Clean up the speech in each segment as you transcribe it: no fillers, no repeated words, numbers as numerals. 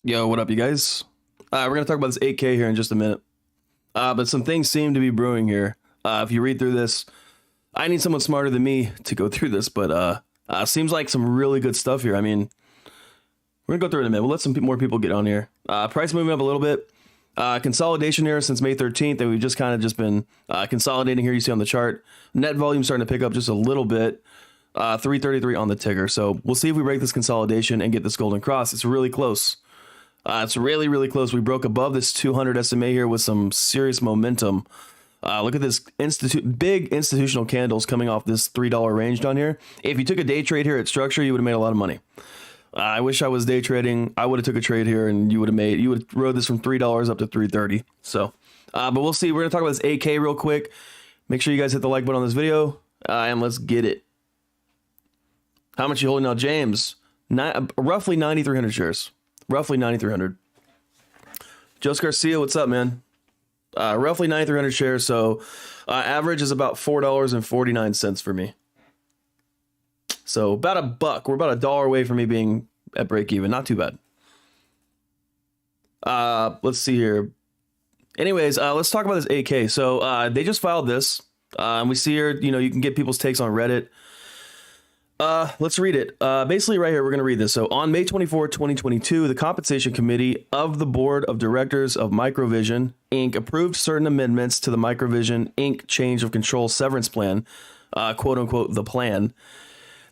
Yo, what up, you guys? We're going to talk about this 8K here in just a minute. But some things seem to be brewing here. If you read through this, I need someone smarter than me to go through this, but seems like some really good stuff here. I mean, we're going to go through it in a minute. We'll let some more people get on here. Price moving up a little bit. Consolidation here since May 13th, and we've just been consolidating here. You see on the chart, net volume starting to pick up just a little bit. 333 on the ticker. So we'll see if we break this consolidation and get this golden cross. It's really close. It's really, really close. We broke above this 200 SMA here with some serious momentum. Look at this big institutional candles coming off this $3 range down here. If you took a day trade here at structure, you would have made a lot of money. I wish I was day trading. I would have took a trade here and you would have rode this from $3 up to 330. So, but we'll see. We're going to talk about this 8K real quick. Make sure you guys hit the like button on this video and let's get it. How much you holding now, James? Roughly 9,300 shares. Roughly 9,300. Jose Garcia, what's up, man? Roughly 9,300 shares. So average is about $4.49 for me. So about a buck. We're about $1 away from me being at break even. Not too bad. Let's see here. Anyways, let's talk about this 8K. So they just filed this. And we see here, you can get people's takes on Reddit. Let's read it. Basically right here, we're going to read this. So on May 24, 2022, the Compensation Committee of the Board of Directors of Microvision, Inc. approved certain amendments to the Microvision, Inc. Change of Control Severance Plan, quote unquote, the plan.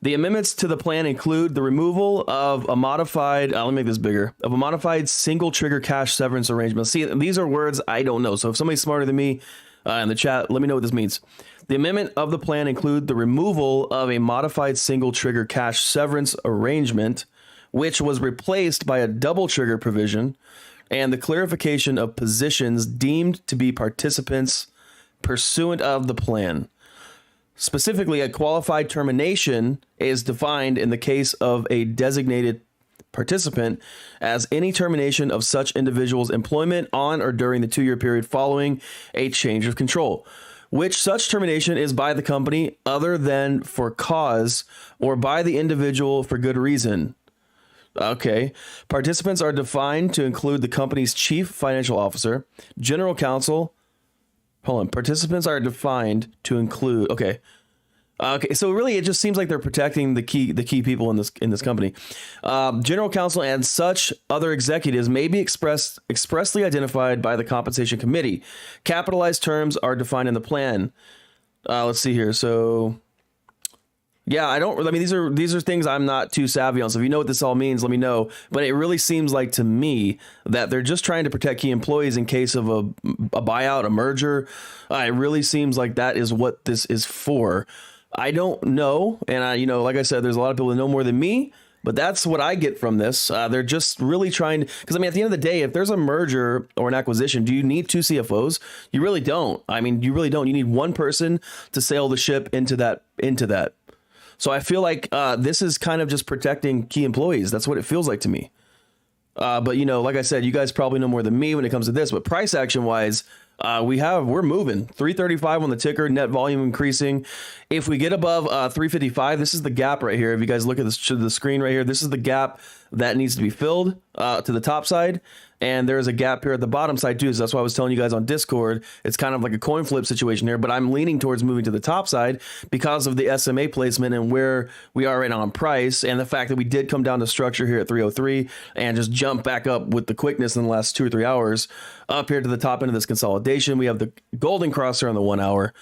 The amendments to the plan include the removal of a modified, let me make this bigger, of a modified single trigger cash severance arrangement. See, these are words I don't know. So if somebody's smarter than me in the chat, let me know what this means. The amendment of the plan include the removal of a modified single trigger cash severance arrangement, which was replaced by a double trigger provision, and the clarification of positions deemed to be participants pursuant of the plan. Specifically, a qualified termination is defined in the case of a designated participant as any termination of such individual's employment on or during the 2-year period following a change of control, which such termination is by the company other than for cause or by the individual for good reason. Okay. Participants are defined to include the company's chief financial officer, general counsel. Hold on. Participants are defined to include. Okay. Okay, so really, it just seems like they're protecting the key people in this company. General counsel and such other executives may be expressly identified by the compensation committee. Capitalized terms are defined in the plan. Let's see here. So, yeah, I mean, these are things I'm not too savvy on. So if you know what this all means, let me know. But it really seems like to me that they're just trying to protect key employees in case of a buyout, a merger. It really seems like that is what this is for. I don't know. And like I said, there's a lot of people that know more than me, but that's what I get from this. They're just really trying to, because I mean, at the end of the day, if there's a merger or an acquisition, do you need 2 CFOs? You really don't. I mean, you really don't. You need one person to sail the ship into that. So I feel like this is kind of just protecting key employees. That's what it feels like to me. But like I said, you guys probably know more than me when it comes to this, but price action wise, we're moving 335 on the ticker, net volume increasing. If we get above 355, this is the gap right here. If you guys look at the screen right here, this is the gap that needs to be filled to the top side. And there's a gap here at the bottom side too. So that's why I was telling you guys on Discord, it's kind of like a coin flip situation here, but I'm leaning towards moving to the top side because of the SMA placement and where we are right now on price. And the fact that we did come down to structure here at 303 and just jump back up with the quickness in the last 2 or 3 hours up here to the top end of this consolidation. We have the golden cross here on the 1 hour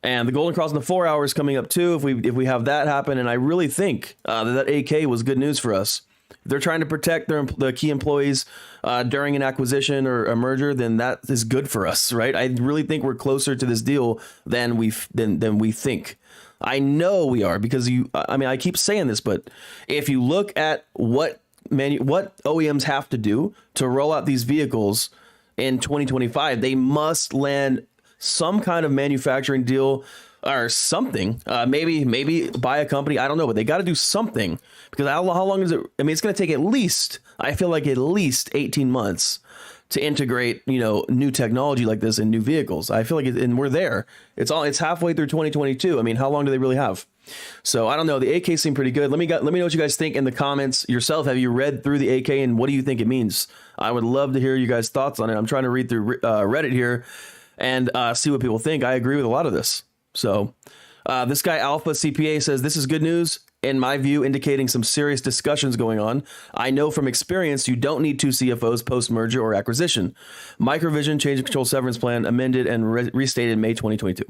and the golden cross in the 4 hours coming up too. If we have that happen. And I really think that 8K was good news for us. They're trying to protect the key employees during an acquisition or a merger, then that is good for us, right? I really think we're closer to this deal than we think. I know we are because I keep saying this, but if you look at what OEMs have to do to roll out these vehicles in 2025, they must land some kind of manufacturing deal or something, maybe buy a company. I don't know, but they got to do something because how long is it? I mean, it's going to take I feel like at least 18 months to integrate, new technology like this in new vehicles. I feel like and we're there. It's halfway through 2022. I mean, how long do they really have? So I don't know. The AK seemed pretty good. Let me know what you guys think in the comments yourself. Have you read through the AK and what do you think it means? I would love to hear you guys' thoughts on it. I'm trying to read through Reddit here and see what people think. I agree with a lot of this. So this guy Alpha CPA says this is good news, in my view, indicating some serious discussions going on. I know from experience you don't need two CFOs post-merger or acquisition. Microvision change of control severance plan amended and restated May 2022.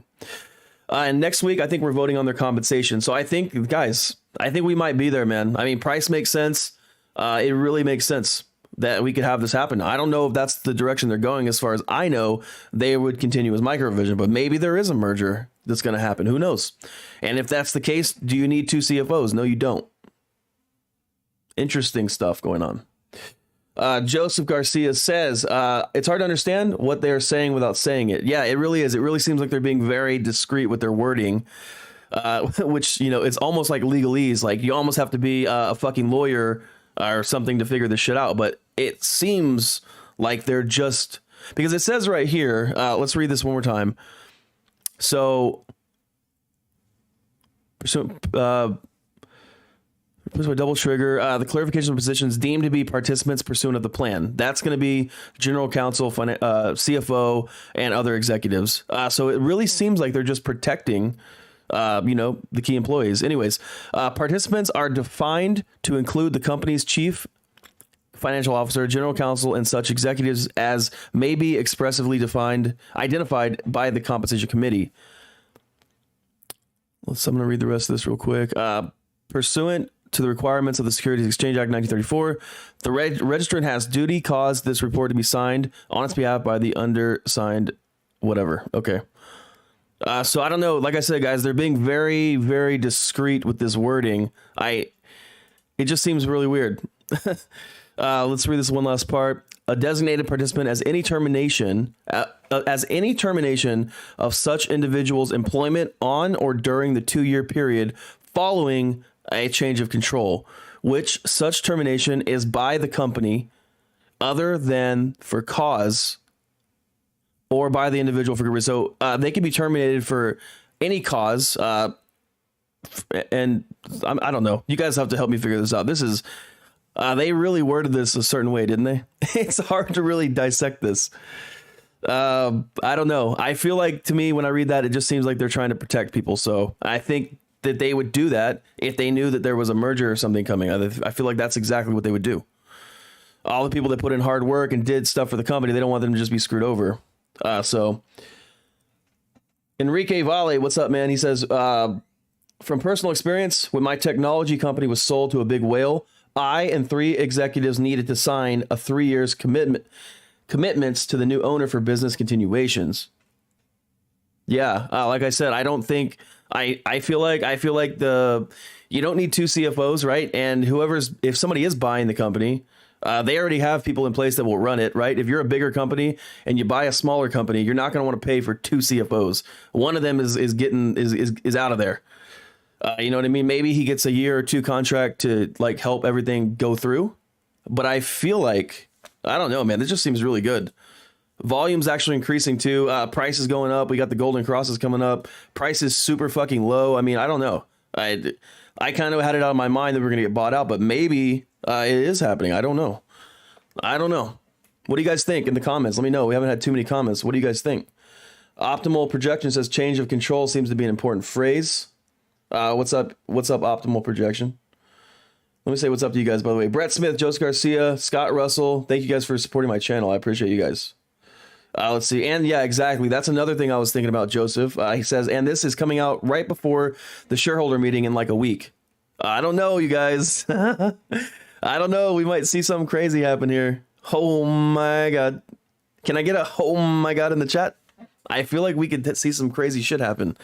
And next week, I think we're voting on their compensation. So I think, guys, we might be there, man. I mean, price makes sense. It really makes sense that we could have this happen. I don't know if that's the direction they're going. As far as I know, they would continue as Microvision, but maybe there is a merger that's going to happen. Who knows? And if that's the case, do you need two CFOs? No, you don't. Interesting stuff going on. Joseph Garcia says, it's hard to understand what they're saying without saying it. Yeah, it really is. It really seems like they're being very discreet with their wording, which, it's almost like legalese. Like you almost have to be a fucking lawyer or something to figure this shit out. But it seems like they're just, because it says right here, let's read this one more time. So, double trigger, the clarification of positions deemed to be participants pursuant of the plan. That's going to be general counsel, CFO, and other executives. So it really seems like they're just protecting, the key employees. Anyways, participants are defined to include the company's chief financial officer, general counsel, and such executives as may be expressively identified by the compensation committee. I'm going to read the rest of this real quick. Pursuant to the requirements of the Securities Exchange Act 1934, the registrant has duty caused this report to be signed on its behalf by the undersigned whatever. Okay. So I don't know. Like I said, guys, they're being very, very discreet with this wording. It just seems really weird. Let's read this one last part. A designated participant as any termination of such individual's employment on or during the 2-year period following a change of control, which such termination is by the company other than for cause or by the individual for good reason. So they can be terminated for any cause. And I don't know. You guys have to help me figure this out. This is, they really worded this a certain way, didn't they? It's hard to really dissect this. I don't know. I feel like, to me, when I read that, it just seems like they're trying to protect people. So I think that they would do that if they knew that there was a merger or something coming. I feel like that's exactly what they would do. All the people that put in hard work and did stuff for the company, they don't want them to just be screwed over. So Enrique Valle, what's up, man? He says, from personal experience, when my technology company was sold to a big whale, I and 3 executives needed to sign a 3 years commitments to the new owner for business continuations. Yeah, like I said, I don't think I feel like you don't need 2 CFOs, right? And if somebody is buying the company, they already have people in place that will run it, right? If you're a bigger company and you buy a smaller company, you're not going to want to pay for 2 CFOs. One of them is out of there. You know what I mean? Maybe he gets a year or 2 contract to like help everything go through. But I feel like, I don't know, man, this just seems really good. Volume's actually increasing too. Price is going up. We got the golden crosses coming up. Price is super fucking low. I mean, I don't know. I kind of had it out of my mind that we're going to get bought out, but maybe it is happening. I don't know. What do you guys think in the comments? Let me know. We haven't had too many comments. What do you guys think? Optimal projection says change of control seems to be an important phrase. What's up, optimal projection? Let me say what's up to you guys, by the way. Brett Smith, Joseph Garcia, Scott Russell. Thank you guys for supporting my channel. I appreciate you guys. Let's see. And yeah, exactly. That's another thing I was thinking about, Joseph. He says, and this is coming out right before the shareholder meeting in like a week. I don't know, you guys. I don't know. We might see something crazy happen here. Oh my God. Can I get a oh my God in the chat? I feel like we could see some crazy shit happen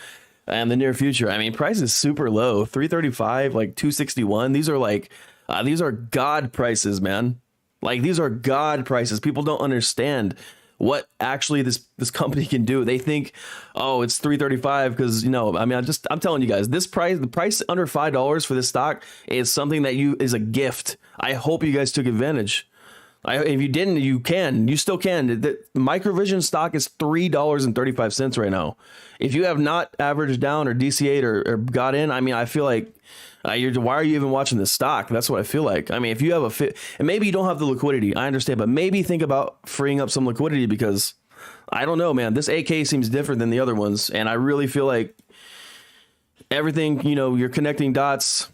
in the near future. I mean, price is super low. 335, like 261. These are God prices, man. Like, these are God prices. People don't understand what actually this company can do. They think, oh, it's 335 because, I'm telling you guys, the price under $5 for this stock is something that is a gift. I hope you guys took advantage. If you didn't, you still can. The Microvision stock is $3.35 right now. If you have not averaged down or DCA'd or got in, I mean, I feel like why are you even watching this stock? That's what I feel like. I mean, if you have a fit, and maybe you don't have the liquidity, I understand, but maybe think about freeing up some liquidity, because I don't know, man. This AK seems different than the other ones, and I really feel like everything, you're connecting dots.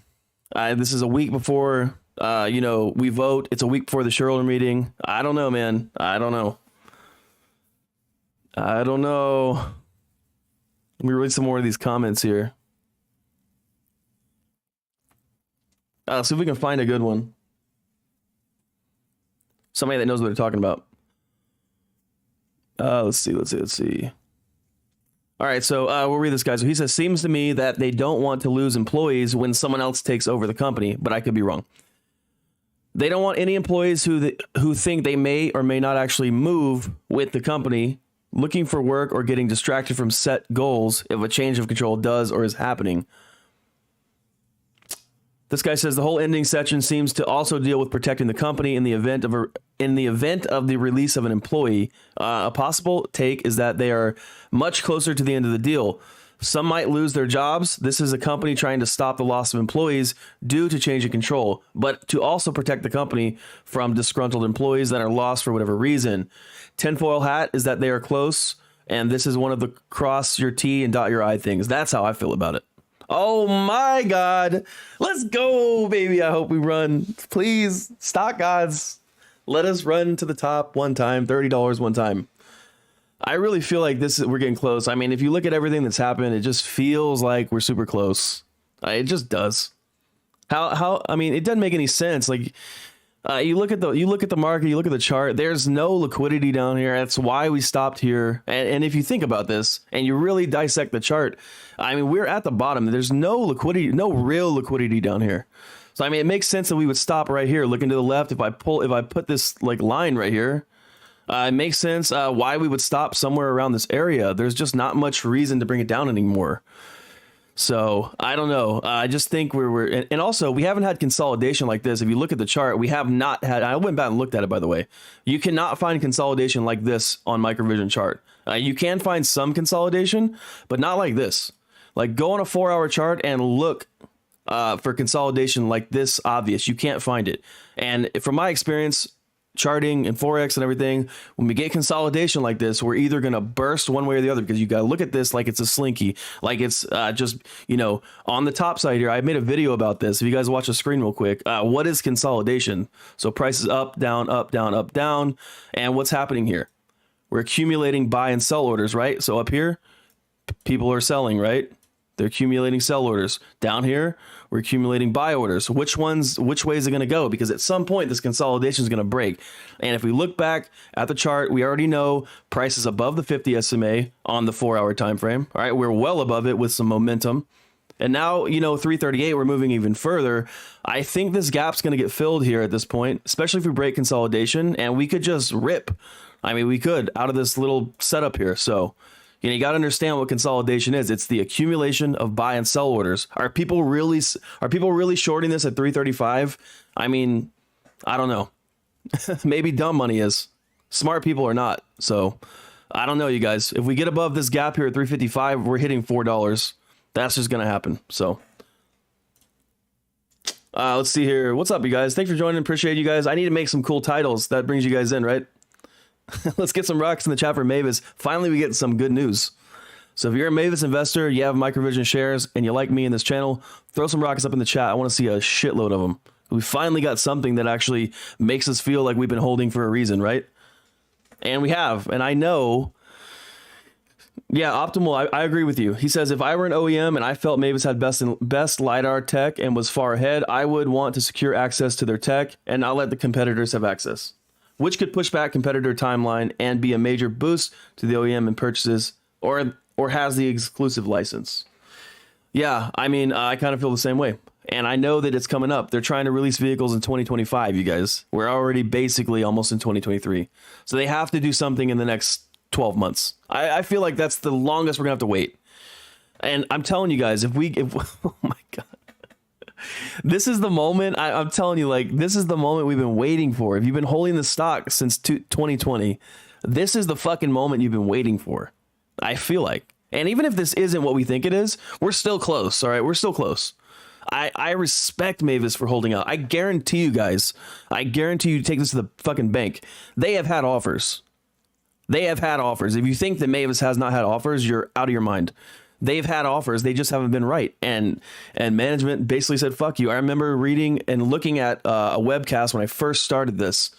This is a week before, we vote. It's a week before the shareholder meeting. I don't know, man. I don't know. Let me read some more of these comments here. See if we can find a good one. Somebody that knows what they're talking about. Let's see. All right, so we'll read this guy. So he says, seems to me that they don't want to lose employees when someone else takes over the company, but I could be wrong. They don't want any employees who think they may or may not actually move with the company, looking for work or getting distracted from set goals if a change of control does or is happening. This guy says the whole ending section seems to also deal with protecting the company in the event of the release of an employee. A possible take is that they are much closer to the end of the deal. Some might lose their jobs. This is a company trying to stop the loss of employees due to change of control, but to also protect the company from disgruntled employees that are lost for whatever reason. Tinfoil hat is that they are close, and this is one of the cross your T and dot your I things. That's how I feel about it. Oh my God. Let's go, baby. I hope we run. Please, stock gods, let us run to the top one time, $30 one time. I really feel like we're getting close. I mean, if you look at everything that's happened, it just feels like we're super close. It just does. I mean, it doesn't make any sense. Like, you look at the market, you look at the chart, there's no liquidity down here. That's why we stopped here. And if you think about this and you really dissect the chart, I mean, we're at the bottom. There's no liquidity, no real liquidity down here. So, I mean, it makes sense that we would stop right here, looking to the left. If I put this like line right here, it makes sense why we would stop somewhere around this area. There's just not much reason to bring it down anymore. So I don't know. I just think and also we haven't had consolidation like this. If you look at the chart, we have not had, I went back and looked at it, by the way. You cannot find consolidation like this on Microvision chart. You can find some consolidation, but not like this. Like, go on a 4-hour chart and look for consolidation like this obvious. You can't find it. And from my experience, charting and Forex and everything, when we get consolidation like this, we're either going to burst one way or the other, because you got to look at this like it's a slinky, like it's just, on the top side here. I made a video about this. If you guys watch the screen real quick, what is consolidation? So prices up, down, up, down, up, down. And what's happening here? We're accumulating buy and sell orders, right? So up here, people are selling, right? They're accumulating sell orders. Down here, we're accumulating buy orders. Which way is it going to go? Because at some point, this consolidation is going to break. And if we look back at the chart, we already know price is above the 50 SMA on the 4-hour time frame. All right, we're well above it with some momentum. And now, 338, we're moving even further. I think this gap's going to get filled here at this point, especially if we break consolidation, and we could just rip. I mean, we could out of this little setup here. So, you got to understand what consolidation is. It's the accumulation of buy and sell orders. Are people really shorting this at 335? I mean, I don't know. Maybe dumb money is. Smart people are not. So I don't know, you guys. If we get above this gap here at 355, we're hitting $4. That's just going to happen. So let's see here. What's up, you guys? Thanks for joining. Appreciate you guys. I need to make some cool titles. That brings you guys in, right? Let's get some rocks in the chat for Mavis. Finally, we get some good news. So if you're a Mavis investor, you have Microvision shares, and you like me in this channel, throw some rockets up in the chat. I want to see a shitload of them. We finally got something that actually makes us feel like we've been holding for a reason, right? And we have. And I know, yeah, Optimal, I agree with you. He says, if I were an OEM and I felt Mavis had best LiDAR tech and was far ahead, I would want to secure access to their tech and not let the competitors have access, which could push back competitor timeline and be a major boost to the OEM in purchases, or has the exclusive license. Yeah, I mean, I kind of feel the same way. And I know that it's coming up. They're trying to release vehicles in 2025, you guys. We're already basically almost in 2023. So they have to do something in the next 12 months. I feel like that's the longest we're going to have to wait. And I'm telling you guys, if oh my God. This is the moment. I'm telling you, like, this is the moment we've been waiting for. If you've been holding the stock since 2020, this is the fucking moment you've been waiting for. I feel like. And even if this isn't what we think it is, we're still close. All right. We're still close. I respect Mavis for holding out. I guarantee you guys, I guarantee you take this to the fucking bank. They have had offers. They have had offers. If you think that Mavis has not had offers, you're out of your mind. They've had offers. They just haven't been right. And management basically said, fuck you. I remember reading and looking at a webcast when I first started this.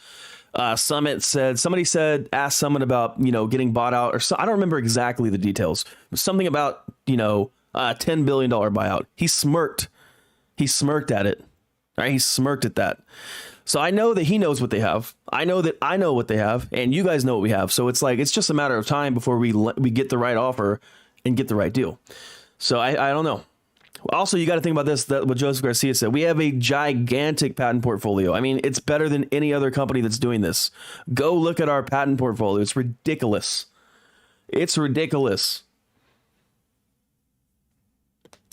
Summit said, somebody said, asked someone about, getting bought out or so. I don't remember exactly the details. Something about, $10 billion buyout. He smirked. He smirked at it. Right? He smirked at that. So I know that he knows what they have. I know that I know what they have, and you guys know what we have. So it's like, it's just a matter of time before we get the right offer and get the right deal. So I don't know. Also, you got to think about this, that what Joseph Garcia said. We have a gigantic patent portfolio. I mean, it's better than any other company that's doing this. Go look at our patent portfolio. It's ridiculous. It's ridiculous.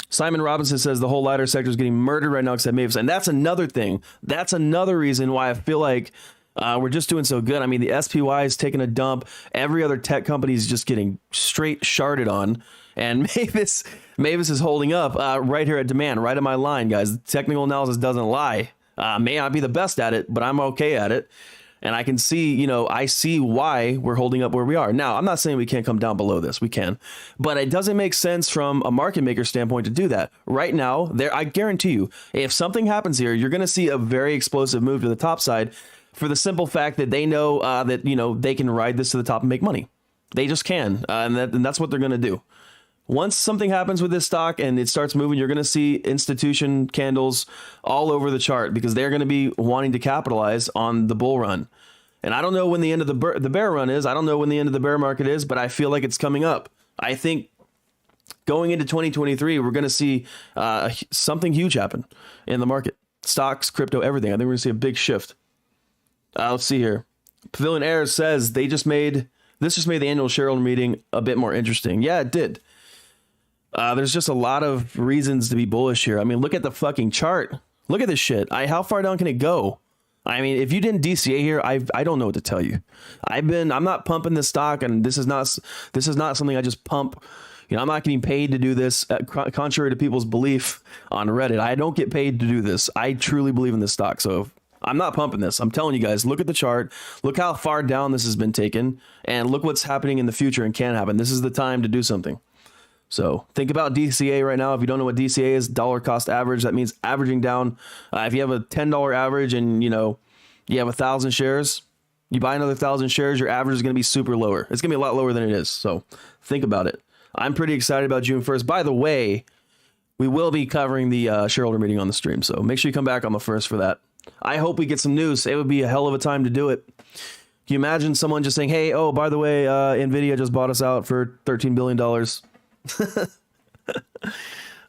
Simon Robinson says the whole LiDAR sector is getting murdered right now except Mavis. And that's another thing. That's another reason why I feel like we're just doing so good. I mean, the SPY is taking a dump. Every other tech company is just getting straight sharded on. And Mavis is holding up right here at demand, right at my line, guys. Technical analysis doesn't lie. May not be the best at it, but I'm okay at it. And I can see, I see why we're holding up where we are. Now, I'm not saying we can't come down below this. We can. But it doesn't make sense from a market maker standpoint to do that. Right now, I guarantee you, if something happens here, you're going to see a very explosive move to the top side for the simple fact that they know that, they can ride this to the top and make money. They just can. And that's what they're going to do. Once something happens with this stock and it starts moving, you're going to see institution candles all over the chart because they're going to be wanting to capitalize on the bull run. And I don't know when the end of the bear run is. I don't know when the end of the bear market is, but I feel like it's coming up. I think going into 2023, we're going to see something huge happen in the market. Stocks, crypto, everything. I think we're going to see a big shift. Let's see here. Pavilion Air says this just made the annual shareholder meeting a bit more interesting. Yeah, it did. There's just a lot of reasons to be bullish here. I mean, look at the fucking chart. Look at this shit. How far down can it go? I mean, if you didn't DCA here, I don't know what to tell you. I'm not pumping this stock, and this is not something I just pump. I'm not getting paid to do this, contrary to people's belief on Reddit. I don't get paid to do this. I truly believe in this stock. So I'm not pumping this. I'm telling you guys, look at the chart. Look how far down this has been taken, and look what's happening in the future and can happen. This is the time to do something. So think about DCA right now. If you don't know what DCA is, dollar cost average, that means averaging down. If you have a $10 average and, you have 1,000 shares, you buy another 1,000 shares, your average is going to be super lower. It's going to be a lot lower than it is. So think about it. I'm pretty excited about June 1st. By the way, we will be covering the shareholder meeting on the stream. So make sure you come back on the 1st for that. I hope we get some news. It would be a hell of a time to do it. Can you imagine someone just saying, hey, oh, by the way, NVIDIA just bought us out for $13 billion.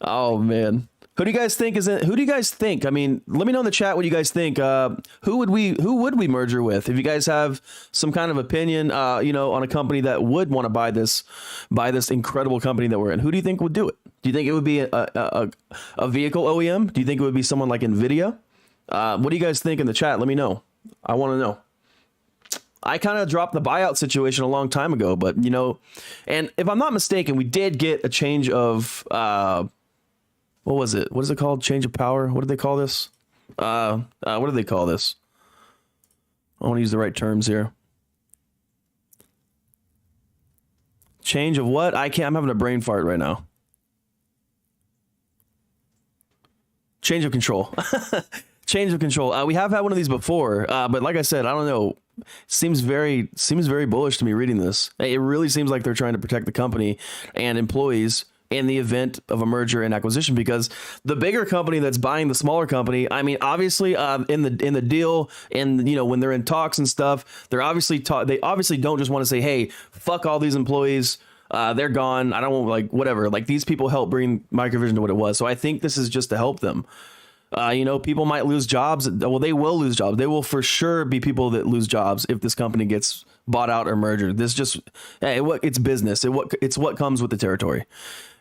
Oh man, who do you guys think? I mean, let me know in the chat what you guys think. Who would we merger with? If you guys have some kind of opinion, on a company that would want to buy this incredible company that we're in, who do you think would do it? Do you think it would be a vehicle OEM? Do you think it would be someone like NVIDIA? What do you guys think in the chat? Let me know. I want to know. I kind of dropped the buyout situation a long time ago, but and if I'm not mistaken, we did get a change of, what was it? What is it called? Change of power. What did they call this? What do they call this? I want to use the right terms here. Change of what? I'm having a brain fart right now. Change of control. Change of control. We have had one of these before, but like I said, I don't know. Seems very bullish to me reading this. It really seems like they're trying to protect the company and employees in the event of a merger and acquisition, because the bigger company that's buying the smaller company, I mean, obviously in the deal, and when they're in talks and stuff, they obviously don't just want to say, hey, fuck all these employees. They're gone. I don't want, like, whatever. Like, these people helped bring Microvision to what it was. So I think this is just to help them. People might lose jobs. Well, they will lose jobs. They will for sure be people that lose jobs if this company gets bought out or merged. It's business. It's what comes with the territory.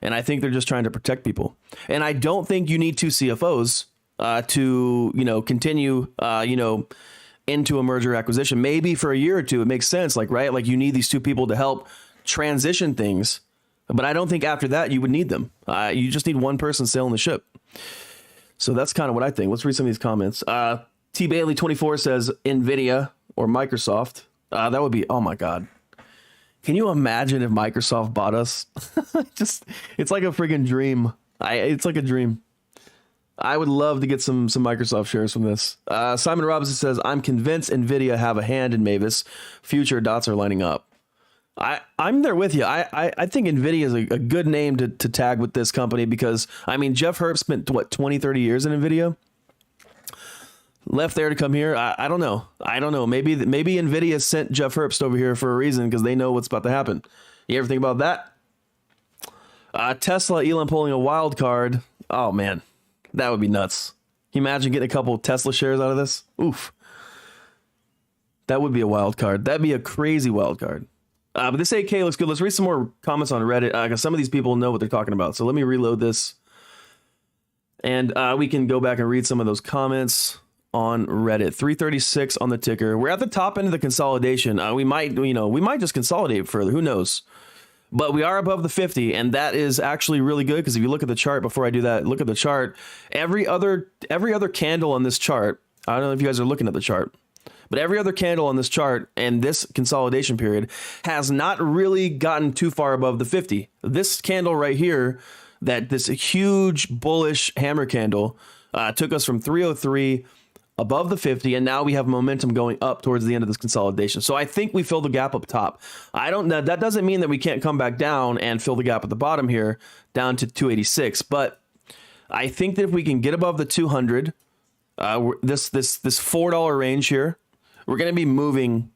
And I think they're just trying to protect people. And I don't think you need two CFOs. to, continue, into a merger acquisition. Maybe for a year or two, it makes sense. Like, right. Like you need these two people to help transition things. But I don't think after that you would need them. You just need one person sailing the ship. So that's kind of what I think. Let's read some of these comments. T Bailey 24 says Nvidia or Microsoft. That would be, oh my God. Can you imagine if Microsoft bought us? It's like a friggin' dream. It's like a dream. I would love to get some Microsoft shares from this. Simon Robinson says, I'm convinced Nvidia have a hand in Mavis. Future dots are lining up. I'm there with you. I think Nvidia is a good name to tag with this company because, I mean, Jeff Herbst spent, 20, 30 years in Nvidia? Left there to come here. I don't know. Maybe Nvidia sent Jeff Herbst over here for a reason because they know what's about to happen. You ever think about that? Tesla, Elon pulling a wild card. Oh, man. That would be nuts. Can you imagine getting a couple of Tesla shares out of this? Oof. That would be a wild card. That'd be a crazy wild card. But this AK looks good. Let's read some more comments on Reddit because some of these people know what they're talking about. So let me reload this. And we can go back and read some of those comments on Reddit. 336 on the ticker. We're at the top end of the consolidation. We might just consolidate further. Who knows? But we are above the 50, and that is actually really good because if you look at the chart, before I do that, look at the chart. Every other candle on this chart, I don't know if you guys are looking at the chart, but every other candle on this chart and this consolidation period has not really gotten too far above the 50. This candle right here, this huge bullish hammer candle, took us from 303 above the 50, and now we have momentum going up towards the end of this consolidation. So I think we fill the gap up top. That doesn't mean that we can't come back down and fill the gap at the bottom here down to 286. But I think that if we can get above the 200, this $4 range here, we're going to be moving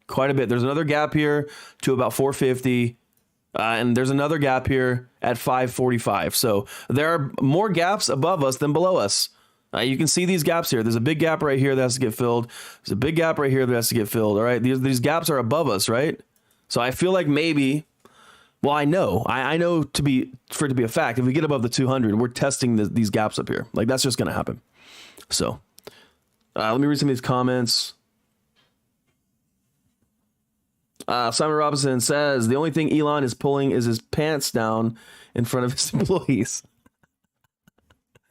quite a bit. There's another gap here to about 450. And there's another gap here at 545. So there are more gaps above us than below us. You can see these gaps here. There's a big gap right here that has to get filled. There's a big gap right here that has to get filled. All right. These gaps are above us, right? So I feel like maybe, well, I know for it to be a fact, if we get above the 200, we're testing these gaps up here. Like that's just going to happen. So let me read some of these comments. Simon Robinson says the only thing Elon is pulling is his pants down in front of his employees.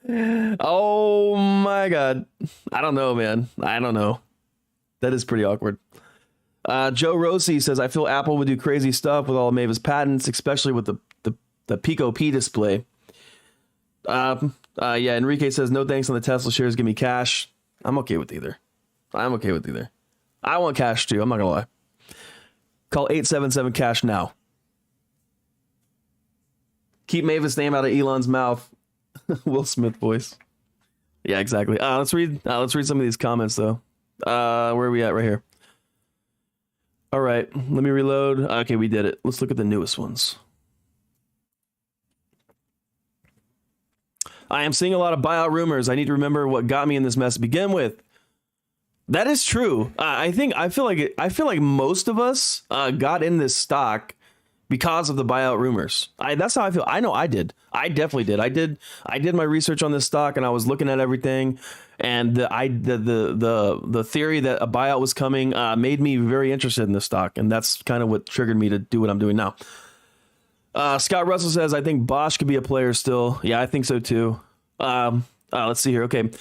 Oh my God. I don't know, man. I don't know. That is pretty awkward. Joe Rossi says, I feel Apple would do crazy stuff with all of Mavis patents, especially with the Pico P display. Yeah, Enrique says, no thanks on the Tesla shares. Give me cash. I'm okay with either. I want cash too. I'm not going to lie. Call 877 cash now. Keep Mavis' name out of Elon's mouth. Will Smith voice. Yeah, exactly. Let's read some of these comments though. Where are we at right here? All right, let me reload. Okay, we did it. Let's look at the newest ones. I am seeing a lot of buyout rumors. I need to remember what got me in this mess to begin with. That is true. I feel like most of us got in this stock because of the buyout rumors. That's how I feel. I know I did. I definitely did. I did my research on this stock and I was looking at everything, and the theory that a buyout was coming made me very interested in this stock, and that's kind of what triggered me to do what I'm doing now. Scott Russell says, I think Bosch could be a player still. Yeah, I think so too. Let's see here. Okay.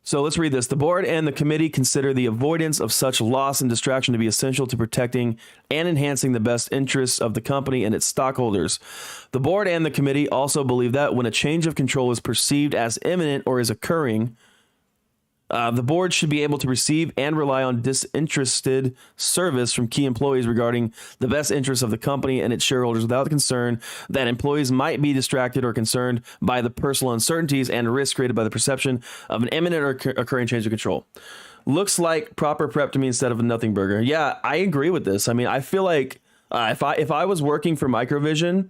So let's read this. The board and the committee consider the avoidance of such loss and distraction to be essential to protecting and enhancing the best interests of the company and its stockholders. The board and the committee also believe that when a change of control is perceived as imminent or is occurring, the board should be able to receive and rely on disinterested service from key employees regarding the best interests of the company and its shareholders without the concern that employees might be distracted or concerned by the personal uncertainties and risks created by the perception of an imminent or occurring change of control. Looks like proper prep to me instead of a nothing burger. Yeah, I agree with this. I mean, I feel like if I was working for Microvision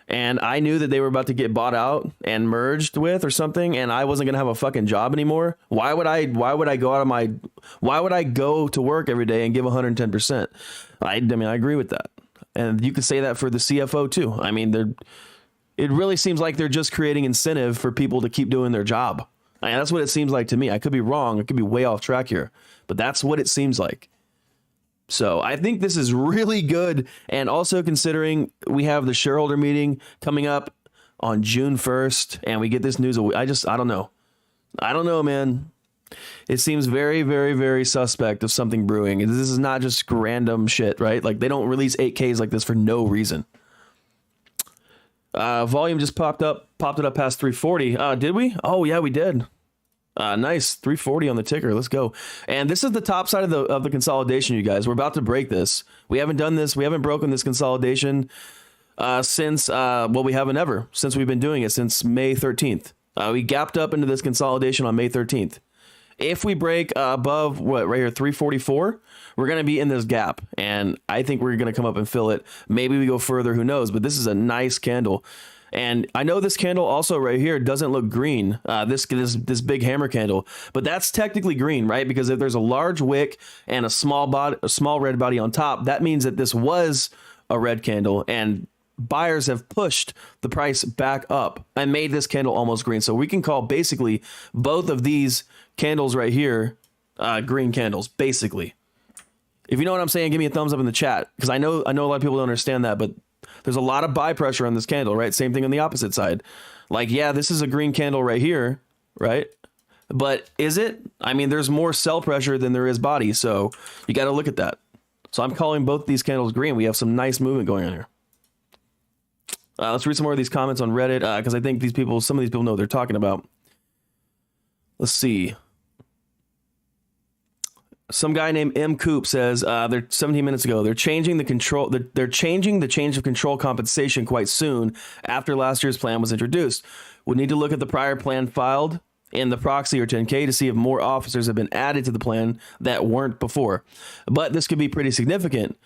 and I knew that they were about to get bought out and merged with or something, and I wasn't going to have a fucking job anymore, why would I go to work every day and give 110%? I mean, I agree with that. And you could say that for the CFO too. I mean, it really seems like they're just creating incentive for people to keep doing their job. And that's what it seems like to me. I could be wrong. I could be way off track here, but that's what it seems like. So I think this is really good. And also considering we have the shareholder meeting coming up on June 1st and we get this news. I don't know. I don't know, man. It seems very, very, very suspect of something brewing. This is not just random shit, right? Like they don't release 8Ks like this for no reason. Volume just popped it up past 340. Did we? Oh yeah, we did. Nice, 340 on the ticker. Let's go. And this is the top side of the consolidation, you guys. We're about to break this. We haven't done this. We haven't broken this consolidation since we haven't ever, since we've been doing it since May 13th. We gapped up into this consolidation on May 13th. If we break above what right here 344, we're going to be in this gap, and I think we're going to come up and fill it. Maybe we go further, who knows? But this is a nice candle. And I know this candle also right here doesn't look green, this big hammer candle, but that's technically green, right? Because if there's a large wick and a small red body on top, that means that this was a red candle, and buyers have pushed the price back up and made this candle almost green. So we can call basically both of these candles right here green candles, basically. If you know what I'm saying, give me a thumbs up in the chat, because I know a lot of people don't understand that, but there's a lot of buy pressure on this candle, right? Same thing on the opposite side. Like, yeah, this is a green candle right here, right? But is it? I mean, there's more sell pressure than there is body, so you got to look at that. So I'm calling both these candles green. We have some nice movement going on here. Let's read some more of these comments on Reddit, because I think some of these people know what they're talking about. Let's see. Some guy named M. Coop says they're 17 minutes ago. They're changing the control. They're changing the change of control compensation quite soon after last year's plan was introduced. We'll need to look at the prior plan filed in the proxy or 10K to see if more officers have been added to the plan that weren't before. But this could be pretty significant.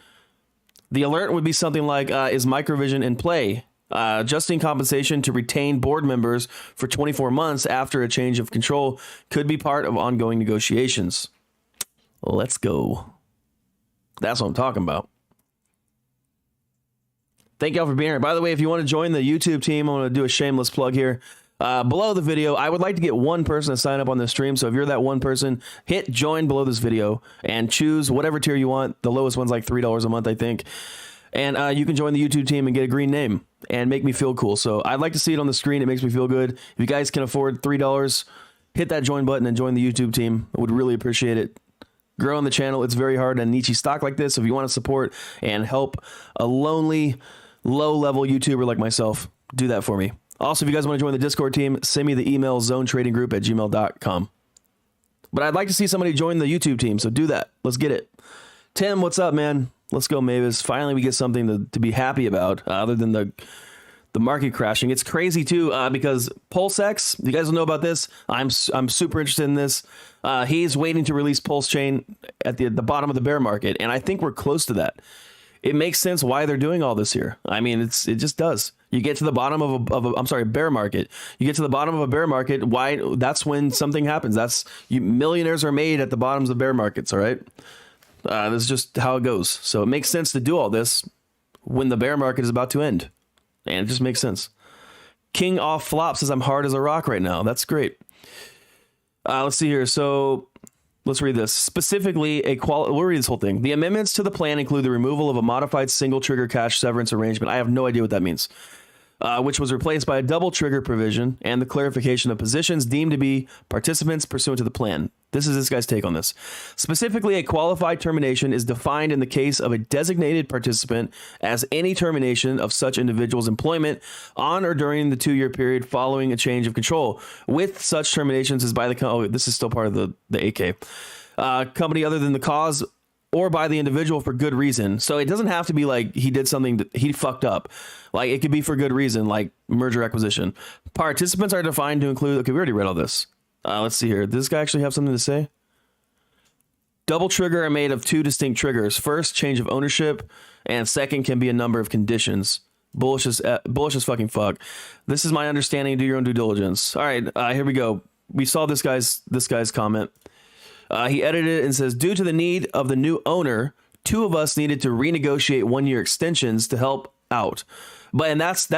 The alert would be something like, is Microvision in play? Adjusting compensation to retain board members for 24 months after a change of control could be part of ongoing negotiations. Let's go. That's what I'm talking about. Thank y'all for being here. By the way, if you want to join the YouTube team, I'm going to do a shameless plug here. Below the video, I would like to get one person to sign up on this stream. So if you're that one person, hit join below this video and choose whatever tier you want. The lowest one's like $3 a month, I think. And you can join the YouTube team and get a green name and make me feel cool. So I'd like to see it on the screen. It makes me feel good. If you guys can afford $3, hit that join button and join the YouTube team. I would really appreciate it. Growing the channel, it's very hard in a niche stock like this. If you want to support and help a lonely, low-level YouTuber like myself, do that for me. Also, if you guys want to join the Discord team, send me the email zonetradinggroup@gmail.com. But I'd like to see somebody join the YouTube team, so do that. Let's get it. Tim, what's up, man? Let's go, Mavis. Finally, we get something to be happy about other than the market crashing. It's crazy, too, because PulseX, you guys will know about this. I'm super interested in this. He's waiting to release Pulse Chain at the bottom of the bear market, and I think we're close to that. It makes sense why they're doing all this here. I mean, it just does. You get to the bottom of a bear market. You get to the bottom of a bear market. Why? That's when something happens. Millionaires are made at the bottoms of bear markets. All right. This is just how it goes. So it makes sense to do all this when the bear market is about to end. And it just makes sense. King off flop says I'm hard as a rock right now. That's great. Let's see here. So let's read this. Specifically, we'll read this whole thing. The amendments to the plan include the removal of a modified single trigger cash severance arrangement. I have no idea what that means. Which was replaced by a double trigger provision and the clarification of positions deemed to be participants pursuant to the plan. This is this guy's take on this. Specifically, a qualified termination is defined in the case of a designated participant as any termination of such individual's employment on or during the 2-year period following a change of control. With such terminations is by the this is still part of the AK company other than the cause or by the individual for good reason. So it doesn't have to be like he did something that he fucked up. Like it could be for good reason, like merger acquisition. Participants are defined to include, okay, we already read all this. Let's see here. Does this guy actually have something to say? Double trigger are made of 2 distinct triggers. First, change of ownership, and second can be a number of conditions. Bullish as fucking fuck. This is my understanding. Do your own due diligence. All right, here we go. We saw this guy's comment. He edited it and says, due to the need of the new owner, 2 of us needed to renegotiate 1-year extensions to help out. And that's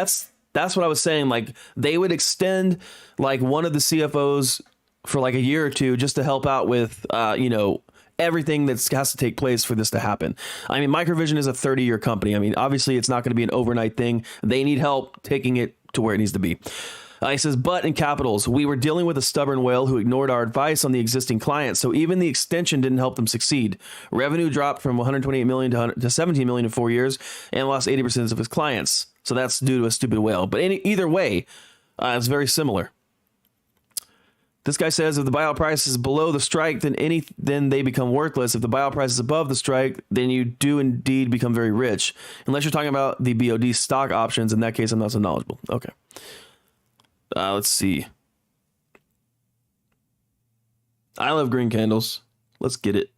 what I was saying. Like they would extend like one of the CFOs for like a year or two just to help out with, everything that has to take place for this to happen. I mean, Microvision is a 30-year company. I mean, obviously it's not going to be an overnight thing. They need help taking it to where it needs to be. He says, but in capitals, we were dealing with a stubborn whale who ignored our advice on the existing clients. So even the extension didn't help them succeed. Revenue dropped from 128 million to 17 million in 4 years and lost 80% of his clients. So that's due to a stupid whale. But either way, it's very similar. This guy says if the buyout price is below the strike, then they become worthless. If the buyout price is above the strike, then you do indeed become very rich. Unless you're talking about the BOD stock options. In that case, I'm not so knowledgeable. Okay. Let's see. I love green candles. Let's get it.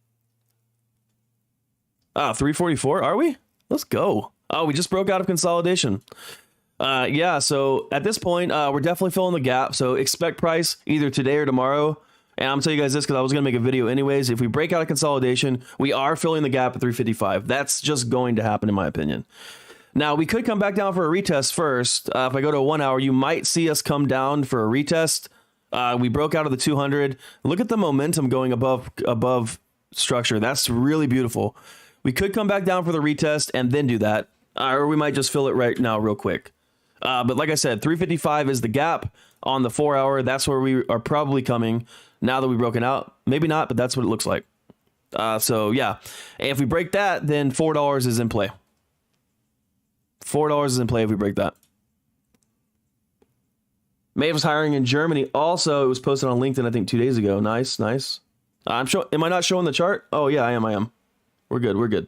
344. Are we? Let's go. Oh, we just broke out of consolidation. Yeah, so at this point, we're definitely filling the gap. So expect price either today or tomorrow. And I'm going to tell you guys this because I was going to make a video anyways. If we break out of consolidation, we are filling the gap at 355. That's just going to happen in my opinion. Now, we could come back down for a retest first. If I go to a 1 hour, you might see us come down for a retest. We broke out of the 200. Look at the momentum going above structure. That's really beautiful. We could come back down for the retest and then do that. Or we might just fill it right now real quick. But like I said, 355 is the gap on the 4 hour. That's where we are probably coming now that we've broken out. Maybe not, but that's what it looks like. So yeah, and if we break that, then $4 is in play. $4 is in play if we break that. Maeve is hiring in Germany. Also, it was posted on LinkedIn, I think 2 days ago. Nice. Am I not showing the chart? Oh yeah, I am. We're good.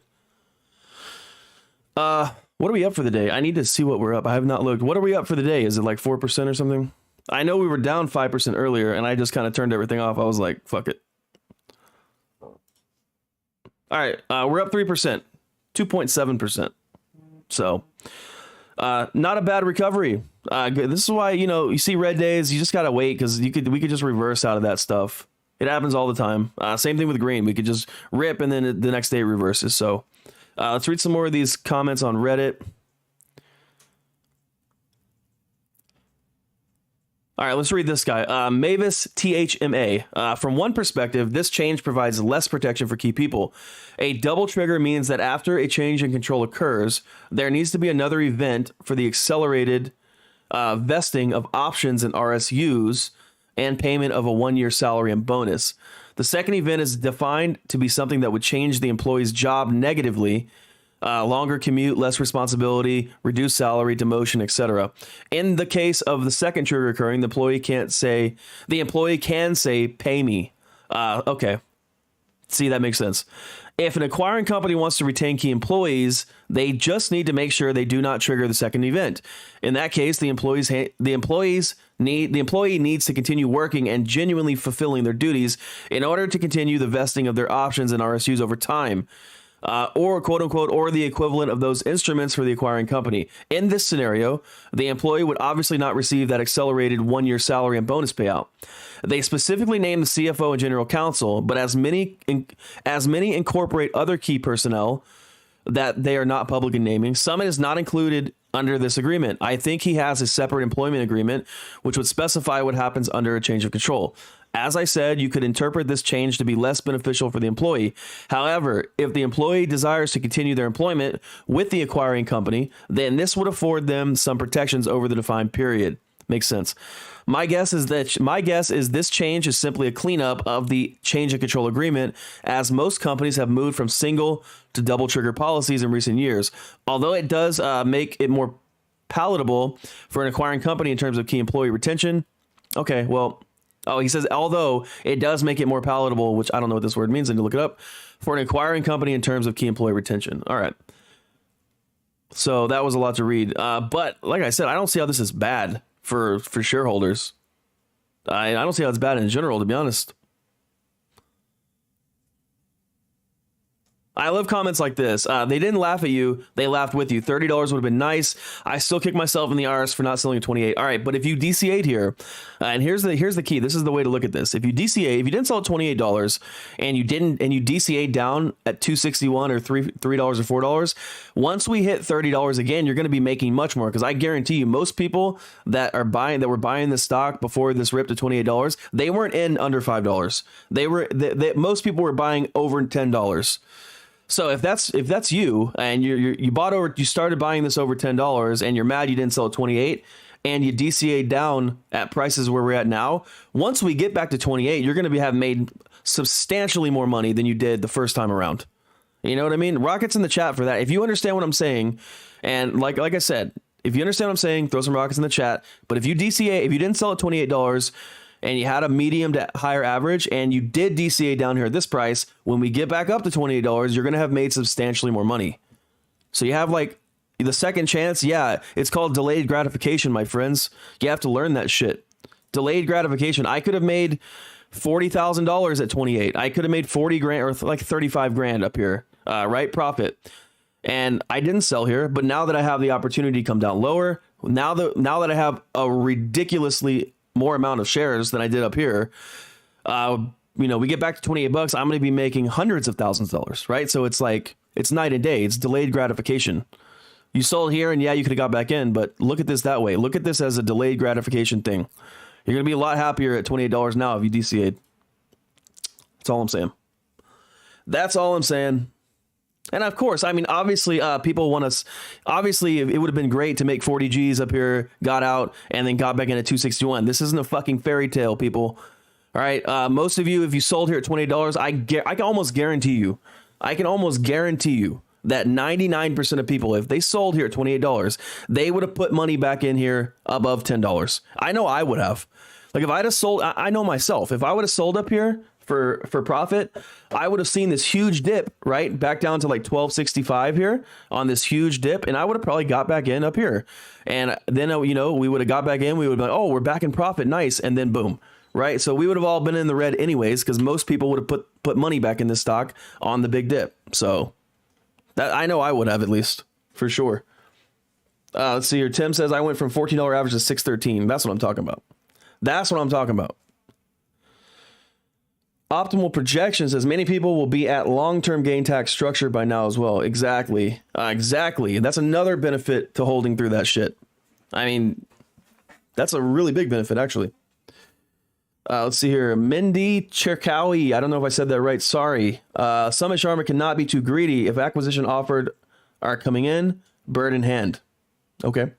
What are we up for the day? I need to see what we're up. I have not looked. What are we up for the day? Is it like 4% or something? I know we were down 5% earlier, and I just kind of turned everything off. I was like, fuck it. All right, we're up 3%, 2.7%. So, not a bad recovery. This is why, you see red days, you just got to wait because we could just reverse out of that stuff. It happens all the time. Same thing with green. We could just rip and then the next day it reverses. So let's read some more of these comments on Reddit. All right, let's read this guy. Mavis THMA. From one perspective, this change provides less protection for key people. A double trigger means that after a change in control occurs, there needs to be another event for the accelerated vesting of options and RSUs and payment of a 1-year salary and bonus. The second event is defined to be something that would change the employee's job negatively. Longer commute, less responsibility, reduced salary, demotion, etc. In the case of the second trigger occurring, the employee can say, pay me. Okay. See, that makes sense. If an acquiring company wants to retain key employees, they just need to make sure they do not trigger the second event. In that case, the employee needs to continue working and genuinely fulfilling their duties in order to continue the vesting of their options and RSUs over time. Or quote unquote, or the equivalent of those instruments for the acquiring company. In this scenario, the employee would obviously not receive that accelerated 1-year salary and bonus payout. They specifically name the CFO and general counsel, but as many incorporate other key personnel that they are not publicly naming, Summit is not included under this agreement. I think he has a separate employment agreement, which would specify what happens under a change of control. As I said, you could interpret this change to be less beneficial for the employee. However, if the employee desires to continue their employment with the acquiring company, then this would afford them some protections over the defined period. Makes sense. My guess is this change is simply a cleanup of the change of control agreement, as most companies have moved from single to double trigger policies in recent years. Although it does make it more palatable for an acquiring company in terms of key employee retention. Okay, well... Oh, he says, although it does make it more palatable, which I don't know what this word means. I need to look it up, for an acquiring company in terms of key employee retention. All right. So that was a lot to read. But like I said, I don't see how this is bad for shareholders. I don't see how it's bad in general, to be honest. I love comments like this. They didn't laugh at you. They laughed with you. $30 would have been nice. I still kick myself in the arse for not selling at 28. All right, but if you DCA'd here, and here's the key. This is the way to look at this. If you DCA, if you didn't sell at $28 and you DCA'd down at 261 or $3 or $4, once we hit $30 again, you're going to be making much more, because I guarantee you most people that were buying this stock before this ripped to $28, they weren't in under $5. Most people were buying over $10. So if that's you, and you started buying this over $10 and you're mad you didn't sell at 28 and you DCA down at prices where we're at now, once we get back to 28, you're going to have made substantially more money than you did the first time around. You know what I mean? Rockets in the chat for that. If you understand what I'm saying, and like I said, if you understand what I'm saying, throw some rockets in the chat. But if you DCA, if you didn't sell at $28 and you had a medium to higher average and you did DCA down here at this price, when we get back up to $28, you're going to have made substantially more money. So you have like the second chance. Yeah, it's called delayed gratification, my friends. You have to learn that shit. Delayed gratification. I could have made $40,000 at 28. I could have made 40 grand or like 35 grand up here, right? Profit. And I didn't sell here, but now that I have the opportunity to come down lower, now that I have a ridiculously more amount of shares than I did up here, we get back to 28 bucks, I'm going to be making hundreds of thousands of dollars, right? So it's like, it's night and day. It's delayed gratification. You sold here and yeah, you could have got back in, but look at this that way. Look at this as a delayed gratification thing. You're going to be a lot happier at $28 now if you DCA'd. That's all I'm saying. That's all I'm saying. And of course, I mean, obviously, people want us. Obviously, it would have been great to make 40 G's up here, got out, and then got back in at 261. This isn't a fucking fairy tale, people. All right. Most of you, if you sold here at $28, I can almost guarantee you. That 99% of people, if they sold here at $28, they would have put money back in here above $10. I know I would have. Like if I'd have sold, I know myself, if I would have sold up here for profit, I would have seen this huge dip, right? Back down to like 1265 here on this huge dip. And I would have probably got back in up here. And then, we would have got back in. We would have been like, oh, we're back in profit. Nice. And then boom. Right. So we would have all been in the red anyways, because most people would have put money back in this stock on the big dip. So that I know I would have, at least for sure. Let's see here. Tim says I went from $14 average to 613. That's what I'm talking about. Optimal projection says many people will be at long-term gain tax structure by now as well. Exactly. Exactly. That's another benefit to holding through that shit. I mean, that's a really big benefit, actually. Let's see here. Mindy Cherkawi. I don't know if I said that right. Sorry. Summit Sharma cannot be too greedy. If acquisition offered are coming in, bird in hand. Okay.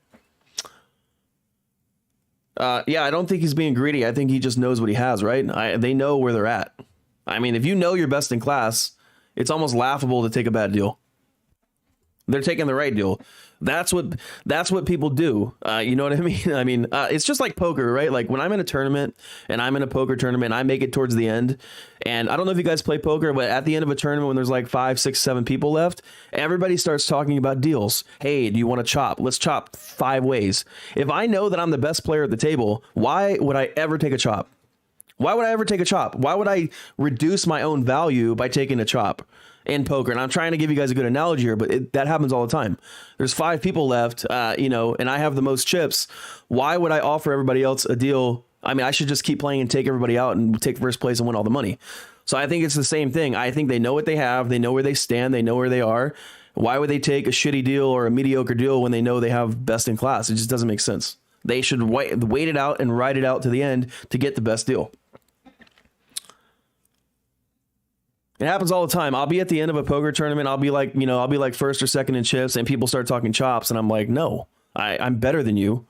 Yeah, I don't think he's being greedy. I think he just knows what he has, right? They know where they're at. I mean, if you know you're best in class, it's almost laughable to take a bad deal. They're taking the right deal. That's what people do. You know what I mean? I mean, it's just like poker, right? Like when I'm in a tournament and I'm in a poker tournament, I make it towards the end. And I don't know if you guys play poker, but at the end of a tournament, when there's like 5, 6, 7 people left, everybody starts talking about deals. Hey, do you want to chop? Let's chop 5 ways. If I know that I'm the best player at the table, why would I ever take a chop? Why would I reduce my own value by taking a chop in poker? And I'm trying to give you guys a good analogy here, but that happens all the time. There's 5 people left, and I have the most chips. Why would I offer everybody else a deal? I mean, I should just keep playing and take everybody out and take first place and win all the money. So I think it's the same thing. I think they know what they have. They know where they stand. They know where they are. Why would they take a shitty deal or a mediocre deal when they know they have best in class? It just doesn't make sense. They should wait it out and ride it out to the end to get the best deal. It happens all the time. I'll be at the end of a poker tournament. I'll be like first or second in chips, and people start talking chops, and I'm like, no, I'm better than you.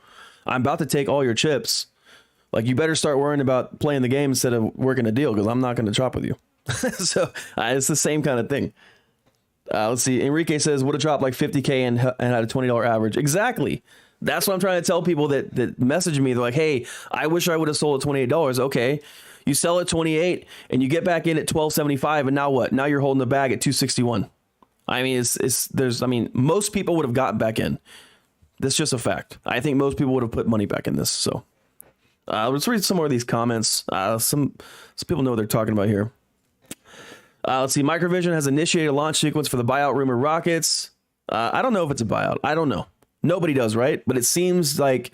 I'm about to take all your chips. Like, you better start worrying about playing the game instead of working a deal, because I'm not going to chop with you. So it's the same kind of thing. Let's see. Enrique says, would have dropped like 50K and had a $20 average. Exactly. That's what I'm trying to tell people that message me. They're like, hey, I wish I would have sold at $28. Okay. You sell at 28 and you get back in at 12.75, and now what? Now you're holding the bag at 261. I mean, most people would have gotten back in. That's just a fact. I think most people would have put money back in this. So let's read some more of these comments. Some people know what they're talking about here. Let's see. Microvision has initiated a launch sequence for the buyout rumor rockets. I don't know if it's a buyout. I don't know. Nobody does, right? But it seems like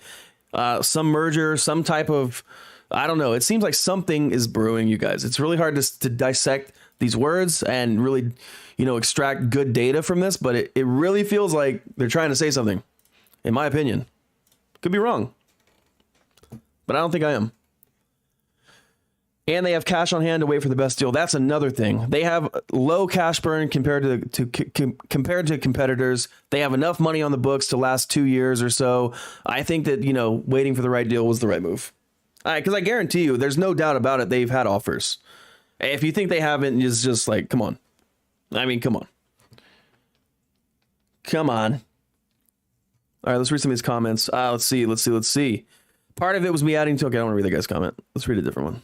some merger, some type of, I don't know. It seems like something is brewing, you guys. It's really hard to dissect these words and really, extract good data from this. But it really feels like they're trying to say something, in my opinion. Could be wrong, but I don't think I am. And they have cash on hand to wait for the best deal. That's another thing. They have low cash burn compared to competitors. They have enough money on the books to last 2 years or so. I think that, waiting for the right deal was the right move. All right, because I guarantee you, there's no doubt about it. They've had offers. If you think they haven't, it's just like, come on. I mean, come on. Come on. All right, let's read some of these comments. Let's see. Part of it was me adding to, okay, I don't want to read that guy's comment. Let's read a different one.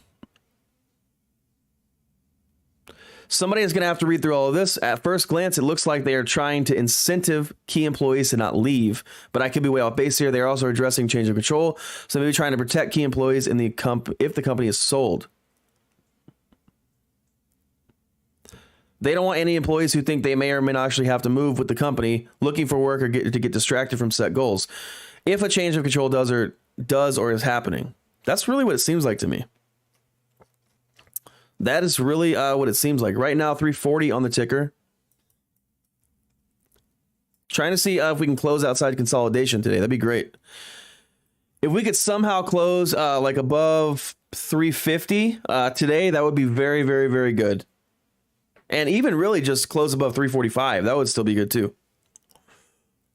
Somebody is going to have to read through all of this. At first glance, it looks like they are trying to incentive key employees to not leave, but I could be way off base here. They are also addressing change of control, so maybe trying to protect key employees in the if the company is sold. They don't want any employees who think they may or may not actually have to move with the company, looking for work or to get distracted from set goals. If a change of control does or is happening, that's really what it seems like to me. That is really what it seems like. Right now, 340 on the ticker. Trying to see if we can close outside consolidation today. That'd be great. If we could somehow close like above 350 today, that would be very, very, very good. And even really just close above 345. That would still be good too.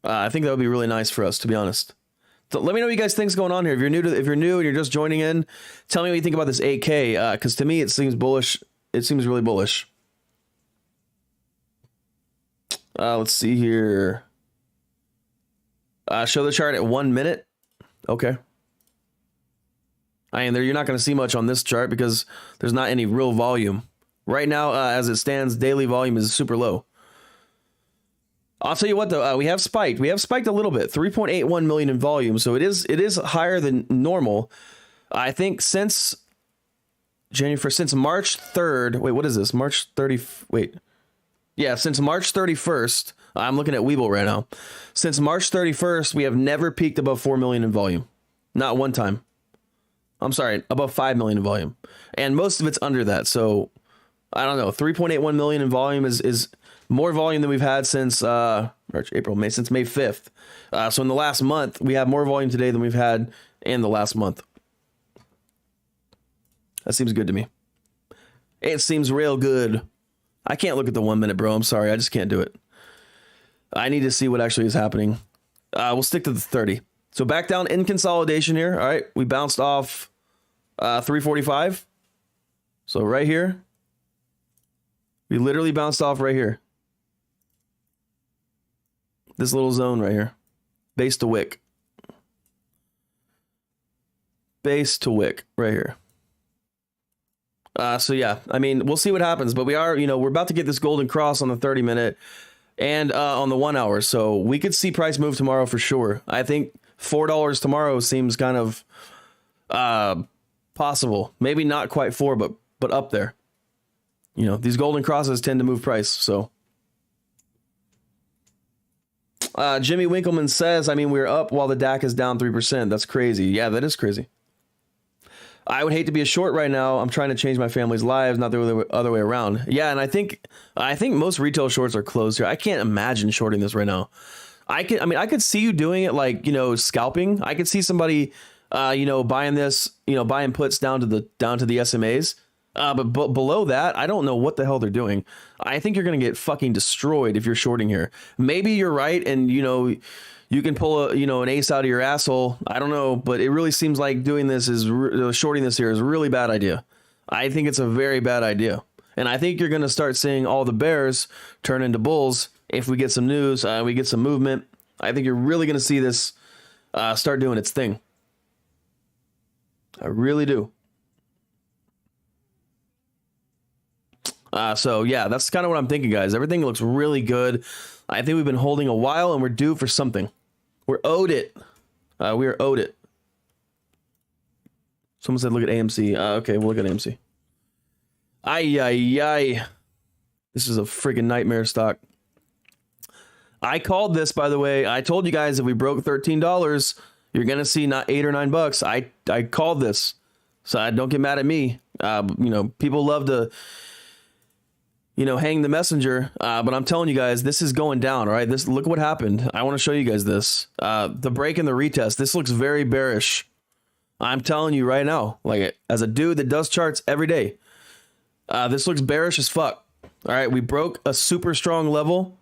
I think that would be really nice for us, to be honest. So let me know what you guys think's going on here. If you're new and you're just joining in, tell me what you think about this 8K. Because to me, it seems bullish. It seems really bullish. Let's see here. Show the chart at 1 minute. Okay. You're not going to see much on this chart because there's not any real volume. Right now, as it stands, daily volume is super low. I'll tell you what, though, we have spiked. We have spiked a little bit, 3.81 million in volume. So it is higher than normal. I think since January 1st, since March 3rd. Wait, what is this? March 30. Wait. Yeah, since March 31st. I'm looking at Webull right now. Since March 31st, we have never peaked above 4 million in volume. Not one time. I'm sorry, above 5 million in volume. And most of it's under that. So I don't know. 3.81 million in volume is more volume than we've had since March, April, May, since May 5th. So in the last month, we have more volume today than we've had in the last month. That seems good to me. It seems real good. I can't look at the 1 minute, bro. I'm sorry. I just can't do it. I need to see what actually is happening. We'll stick to the 30. So back down in consolidation here. All right. We bounced off 345. So right here. We literally bounced off right here. This little zone right here. Base to wick. Base to wick right here. So yeah, I mean, we'll see what happens, but we are, we're about to get this golden cross on the 30 minute and on the 1 hour. So we could see price move tomorrow for sure. I think $4 tomorrow seems kind of possible. Maybe not quite 4, but up there. These golden crosses tend to move price. So Jimmy Winkleman says, we're up while the DAC is down 3%. That's crazy. Yeah, that is crazy. I would hate to be a short right now. I'm trying to change my family's lives, not the other way around. Yeah, and I think most retail shorts are closed here. I can't imagine shorting this right now. I could see you doing it like, scalping. I could see somebody, buying this, buying puts down to the SMAs. But below that, I don't know what the hell they're doing. I think you're going to get fucking destroyed if you're shorting here. Maybe you're right, and you can pull an ace out of your asshole. I don't know, but it really seems like doing this is shorting this here is a really bad idea. I think it's a very bad idea, and I think you're going to start seeing all the bears turn into bulls if we get some news, we get some movement. I think you're really going to see this start doing its thing. I really do. So yeah, that's kind of what I'm thinking, guys. Everything looks really good. I think we've been holding a while and we're due for something. We're owed it. We are owed it. Someone said, look at AMC. Okay, we'll look at AMC. Ay. This is a freaking nightmare stock. I called this, by the way. I told you guys if we broke $13, you're going to see not $8 or $9. I called this. So don't get mad at me. People love to, hang the messenger. But I'm telling you guys, this is going down. All right. Look what happened. I want to show you guys this. The break and the retest. This looks very bearish. I'm telling you right now, like as a dude that does charts every day, this looks bearish as fuck. All right. We broke a super strong level.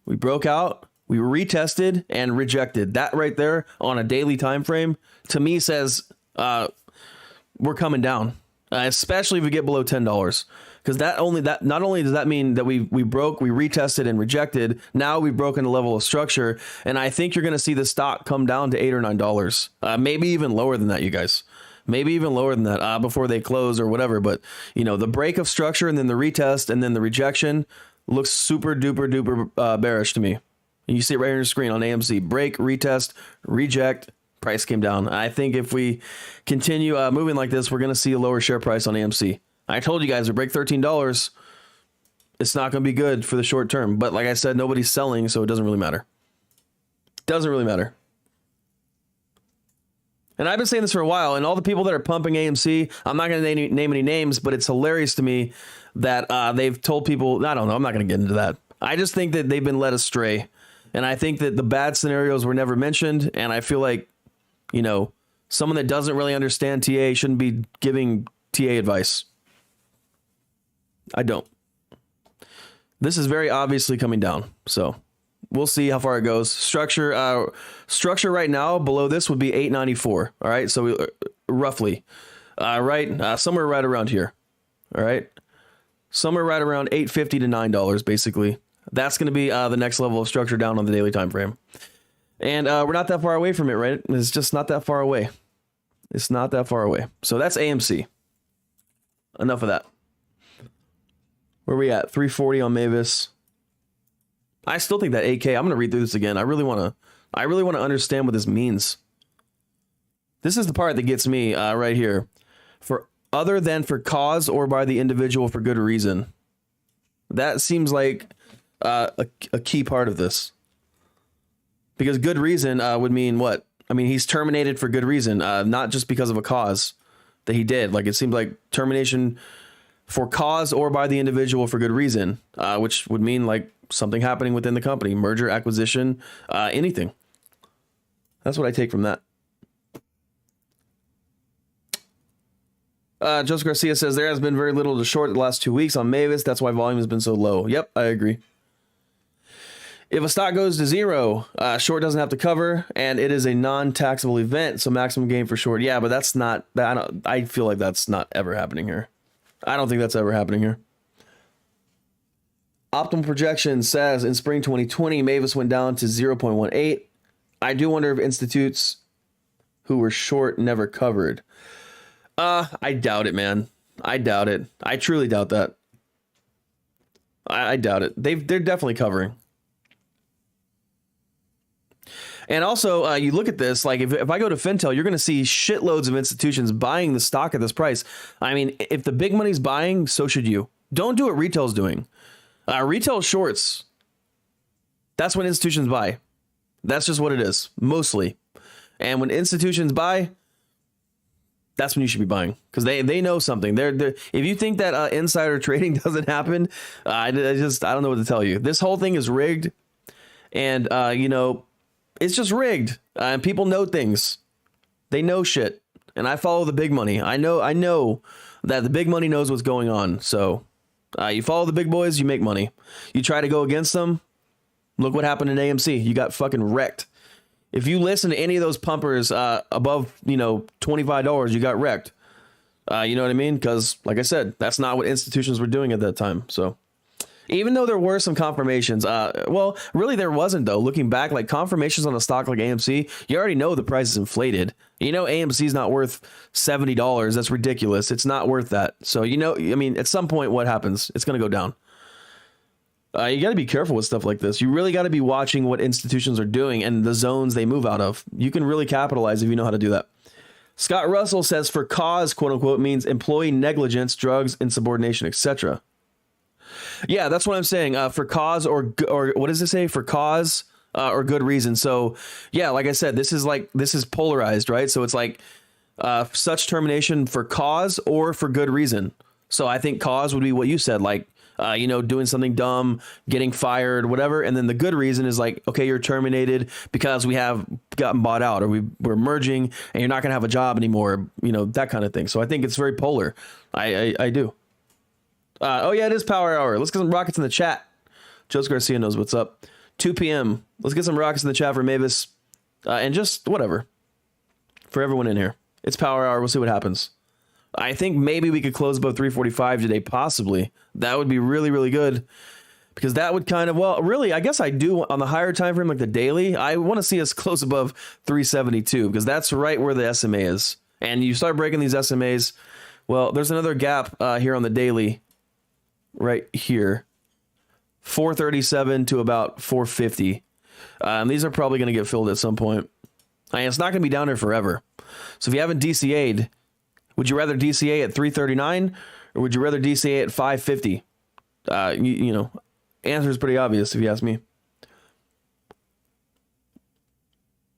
We broke out. We retested and rejected. That right there on a daily time frame to me says we're coming down, especially if we get below $10. Because not only does that mean that we broke, we retested and rejected. Now we've broken the level of structure, and I think you're going to see the stock come down to $8 or $9, maybe even lower than that, you guys. Maybe even lower than that before they close or whatever. But the break of structure and then the retest and then the rejection looks super duper duper bearish to me. And you see it right on your screen on AMC. Break, retest, reject. Price came down. I think if we continue moving like this, we're going to see a lower share price on AMC. I told you guys, we break $13, it's not going to be good for the short term. But like I said, nobody's selling, so it doesn't really matter. Doesn't really matter. And I've been saying this for a while, and all the people that are pumping AMC, I'm not going to name any names, but it's hilarious to me that they've told people, I don't know, I'm not going to get into that. I just think that they've been led astray. And I think that the bad scenarios were never mentioned. And I feel like, someone that doesn't really understand TA shouldn't be giving TA advice. I don't. This is very obviously coming down. So we'll see how far it goes. Structure right now below this would be 894. All right. So we roughly somewhere right around here. All right. Somewhere right around $8.50 to $9, basically. That's going to be the next level of structure down on the daily time frame. And we're not that far away from it, right? It's just not that far away. It's not that far away. So that's AMC. Enough of that. Where are we at? 340 on Mavis. I still think that AK, I'm going to read through this again. I really want to understand what this means. This is the part that gets me right here. For other than for cause or by the individual for good reason. That seems like a key part of this. Because good reason would mean what? I mean, he's terminated for good reason, not just because of a cause that he did. Like, it seems like termination for cause or by the individual for good reason, which would mean like something happening within the company, merger, acquisition, anything. That's what I take from that. Joseph Garcia says there has been very little to short the last 2 weeks on Mavis. That's why volume has been so low. Yep, I agree. If a stock goes to zero, short doesn't have to cover, and it is a non-taxable event, so maximum gain for short. Yeah, but that's not. I feel like that's not ever happening here. I don't think that's ever happening here. Optimal projection says in spring 2020, Mavis went down to 0.18. I do wonder if institutes who were short never covered. I doubt it, man. I doubt it. I truly doubt that. I doubt it. They're definitely covering. And also, you look at this, like if I go to Fintel, you're going to see shitloads of institutions buying the stock at this price. I mean, if the big money's buying, so should you. Don't do what retail's doing. Retail shorts, that's when institutions buy. That's just what it is, mostly. And when institutions buy, that's when you should be buying, because they know something. They're if you think that insider trading doesn't happen, I don't know what to tell you. This whole thing is rigged, and it's just rigged. And people know things. They know shit. And I follow the big money. I know that the big money knows what's going on. So you follow the big boys, you make money. You try to go against them. Look what happened in AMC. You got fucking wrecked. If you listen to any of those pumpers above, $25, you got wrecked. You know what I mean? Because, like I said, that's not what institutions were doing at that time. So even though there were some confirmations, well, really there wasn't, though. Looking back, like confirmations on a stock like AMC, you already know the price is inflated. AMC is not worth $70. That's ridiculous. It's not worth that. So, at some point, what happens? It's going to go down. You got to be careful with stuff like this. You really got to be watching what institutions are doing and the zones they move out of. You can really capitalize if you know how to do that. Scott Russell says for cause, quote unquote, means employee negligence, drugs, insubordination, etc. Yeah, that's what I'm saying. For cause or what does it say? For cause or good reason. So yeah, like I said, this is polarized, right? So it's like such termination for cause or for good reason. So I think cause would be what you said, like doing something dumb, getting fired, whatever. And then the good reason is like, okay, you're terminated because we have gotten bought out, or we're merging, and you're not going to have a job anymore. That kind of thing. So I think it's very polar. I do. Oh yeah, it is power hour. Let's get some rockets in the chat. Jose Garcia knows what's up. 2 p.m. Let's get some rockets in the chat for Mavis, and just whatever for everyone in here. It's power hour. We'll see what happens. I think maybe we could close above 345 today, possibly. That would be really, really good, because that would kind of, well, really, I guess I do on the higher time frame, like the daily. I want to see us close above 372, because that's right where the SMA is. And you start breaking these SMAs. Well, there's another gap here on the daily. Right here, 437 to about 450. And these are probably going to get filled at some point. It's not going to be down here forever. So if you haven't DCA'd, would you rather DCA at 339 or would you rather DCA at 550? Answer is pretty obvious if you ask me.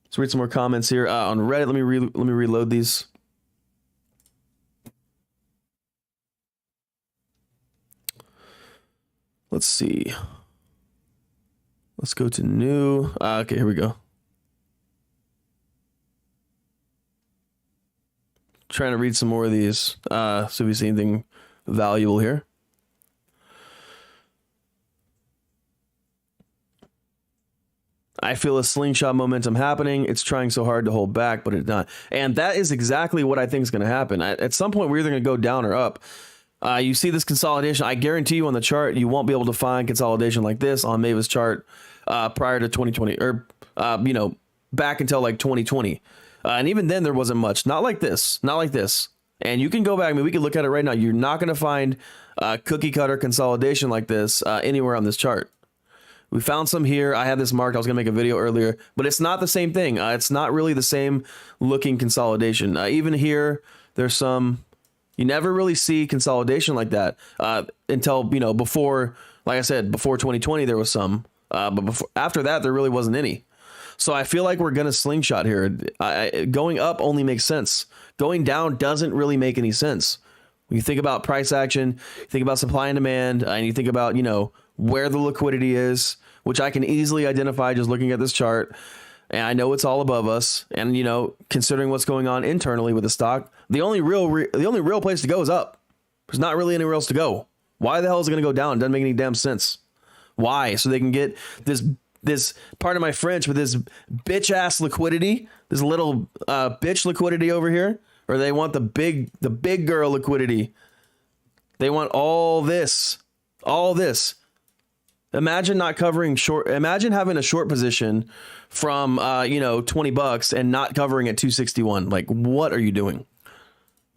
Let's read some more comments here on Reddit. Let me reload these. Let's see. Let's go to new. Okay, here we go. Trying to read some more of these. So if you see anything valuable here. I feel a slingshot momentum happening. It's trying so hard to hold back, but it's not. And that is exactly what I think is going to happen. At some point, we're either going to go down or up. You see this consolidation. I guarantee you on the chart, you won't be able to find consolidation like this on Mavis chart prior to 2020 or, back until like 2020. And even then there wasn't much, not like this. And you can go back. I mean, we can look at it right now. You're not going to find cookie cutter consolidation like this anywhere on this chart. We found some here. I had this marked. I was going to make a video earlier, but it's not the same thing. It's not really the same looking consolidation. Even here, there's some. You never really see consolidation like that until, before, like I said, before 2020, there was some. But after that, there really wasn't any. So I feel like we're going to slingshot here. Going up only makes sense. Going down doesn't really make any sense. When you think about price action, you think about supply and demand, and you think about, where the liquidity is, which I can easily identify just looking at this chart. And I know it's all above us. And, considering what's going on internally with the stock, the only real place to go is up. There's not really anywhere else to go. Why the hell is it going to go down? Doesn't make any damn sense. Why? So they can get this part of my French, with this bitch ass liquidity, this little bitch liquidity over here, or they want the big girl liquidity. They want all this. Imagine not covering short. Imagine having a short position from, $20 and not covering at 261. Like, what are you doing?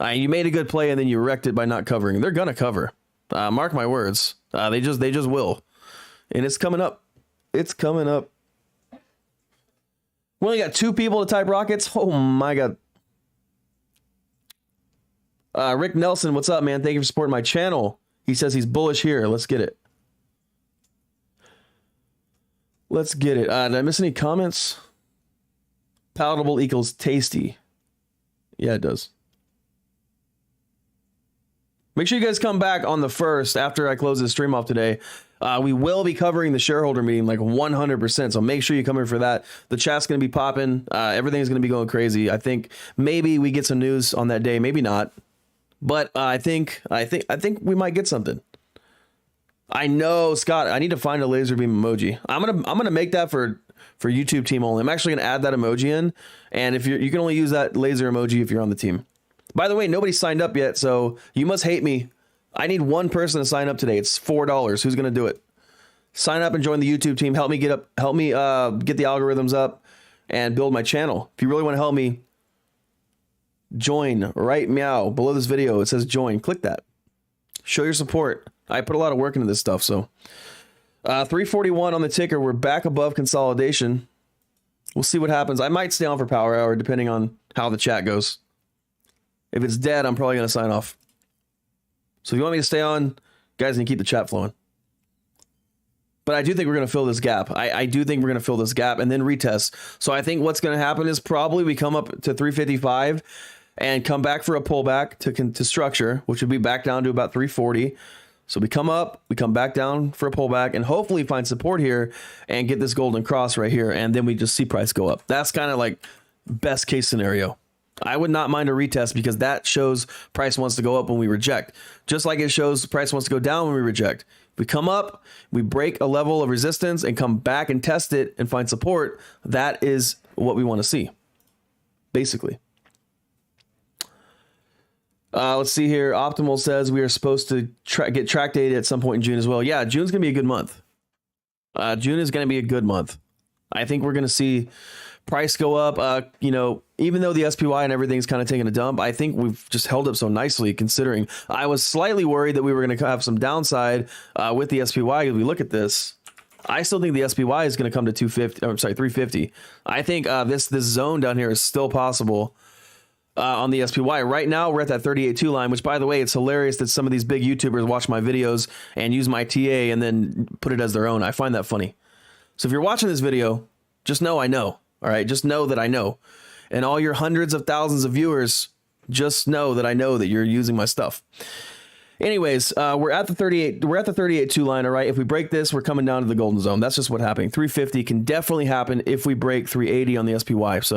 You made a good play and then you wrecked it by not covering. They're going to cover. Mark my words. They just will. And it's coming up. It's coming up. We only got 2 people to type rockets. Oh my God. Rick Nelson, what's up, man? Thank you for supporting my channel. He says he's bullish here. Let's get it. Did I miss any comments? Palatable equals tasty. Yeah, it does. Make sure you guys come back on the 1st after I close this stream off today. We will be covering the shareholder meeting like 100%. So make sure you come in for that. The chat's going to be popping. Everything is going to be going crazy. I think maybe we get some news on that day. Maybe not. But I think we might get something. I know, Scott, I need to find a laser beam emoji. I'm gonna make that for YouTube team only. I'm actually gonna add that emoji in, and if you can only use that laser emoji if you're on the team. By the way, nobody signed up yet, so you must hate me. I need one person to sign up today. It's $4. Who's gonna do it? Sign up and join the YouTube team. Help me get the algorithms up and build my channel. If you really want to help me, join right meow below this video. It says join. Click that. Show your support. I put a lot of work into this stuff. So 341 on the ticker. We're back above consolidation. We'll see what happens. I might stay on for power hour depending on how the chat goes. If it's dead, I'm probably going to sign off. So if you want me to stay on, guys, can keep the chat flowing. But I do think we're going to fill this gap. I do think we're going to fill this gap and then retest. So I think what's going to happen is probably we come up to 355 and come back for a pullback to structure, which would be back down to about 340. So we come up, we come back down for a pullback, and hopefully find support here and get this golden cross right here. And then we just see price go up. That's kind of like best case scenario. I would not mind a retest because that shows price wants to go up when we reject, just like it shows price wants to go down when we reject. We come up, we break a level of resistance and come back and test it and find support. That is what we want to see, basically. Let's see here. Optimal says we are supposed to get track data at some point in June as well. Yeah, June's going to be a good month. June is going to be a good month. I think we're going to see price go up. You know, even though the SPY and everything's kind of taking a dump, I think we've just held up so nicely considering I was slightly worried that we were going to have some downside with the SPY. If we look at this, I still think the SPY is going to come to 250. I'm sorry, 350. I think this zone down here is still possible. On the SPY. Right now, we're at that 38.2 line, which, by the way, it's hilarious that some of these big YouTubers watch my videos and use my TA and then put it as their own. I find that funny. So if you're watching this video, just know I know. All right, just know that I know. And all your hundreds of thousands of viewers, just know that I know that you're using my stuff. Anyways, we're at the 38. We're at the 38.2 line. All right. If we break this, we're coming down to the golden zone. That's just what happening. 350 can definitely happen if we break 380 on the SPY. So